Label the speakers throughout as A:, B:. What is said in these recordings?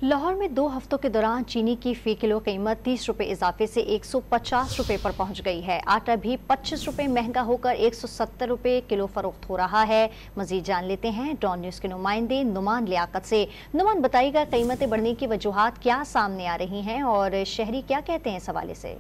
A: लाहौर में 2 हफ्तों के दौरान चीनी की फी किलो कीमत 30 रुपए इजाफे से 150 रुपए पर पहुंच गई है। आटा भी 25 रुपए महंगा होकर 170 रुपए किलो फरोख्त हो रहा है। मजीद जान लेते हैं डॉन न्यूज के नुमाइंदे नुमान लियाकत से। नुमान, बताइएगा कीमतें बढ़ने की वजूहात क्या सामने आ रही हैं और शहरी क्या कहते हैं इस हवाले से।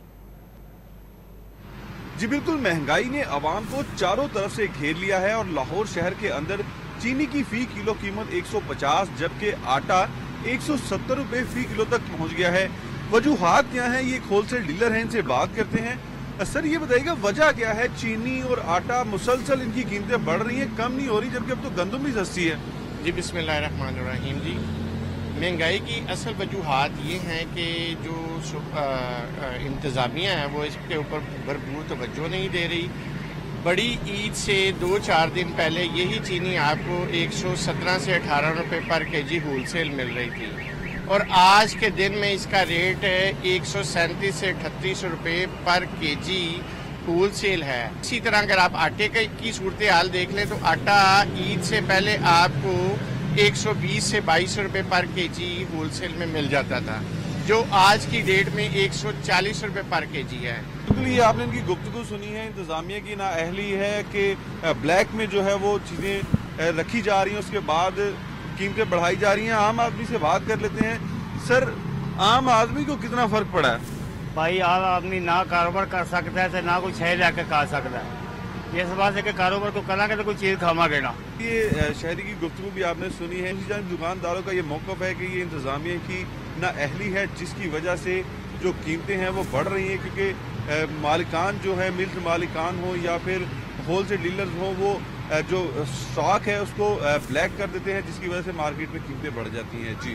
B: जी बिल्कुल, महंगाई ने अवाम को चारों तरफ से घेर लिया है और लाहौर शहर के अंदर चीनी की फी किलो कीमत 150 जबकि आटा 170 रुपए फी किलो तक पहुंच गया है। वजूहात क्या है, ये होलसेल डीलर हैं, इनसे बात करते हैं। सर ये बताइएगा वजह क्या है, चीनी और आटा मुसलसल इनकी कीमतें बढ़ रही हैं, कम नहीं हो रही, जबकि अब तो गंदम भी सस्ती है।
C: जी बिस्मिल्लाहिर्रहमानिर्रहीम। जी महंगाई की असल वजूहात ये हैं कि जो इंतज़ामिया है वो इसके ऊपर भरपूर तवज्जो नहीं दे रही। बड़ी ईद से 2-4 दिन पहले यही चीनी आपको 117 से 18 रुपये पर केजी होलसेल मिल रही थी और आज के दिन में इसका रेट है 137 से 38 रुपये पर केजी होलसेल है। इसी तरह अगर आप आटे की सूरत हाल देख लें तो आटा ईद से पहले आपको 120 से 22 रुपये पर केजी होलसेल में मिल जाता था, जो आज की डेट में 140 रुपये पर केजी है।
B: बिल्कुल, ये आपने इनकी गुफ्तगू सुनी है, इंतजामिया की नाअहली है कि ब्लैक में जो है वो चीज़ें रखी जा रही हैं, उसके बाद कीमतें बढ़ाई जा रही हैं। आम आदमी से बात कर लेते हैं। सर, आम आदमी को कितना फ़र्क पड़ा है?
D: भाई आम आदमी ना कारोबार कर सकता है ना कोई शहर जाके खा सकता है। इस बात है कि कारोबार को करांगे तो कोई चीज़ खावांगे ना।
B: ये शहरी की गुफ्तगू भी आपने सुनी है। इसी जान दुकानदारों का ये मौक़िफ़ है कि ये इंतजामिया की नाअहली है जिसकी वजह से जो कीमतें हैं वो बढ़ रही हैं, क्योंकि मालिकान जो है, मिल्क मालिकान हो या फिर होलसेल डीलर्स हो, वो जो स्टॉक है उसको ब्लैक कर देते हैं, जिसकी वजह से मार्केट में कीमतें बढ़ जाती हैं। जी।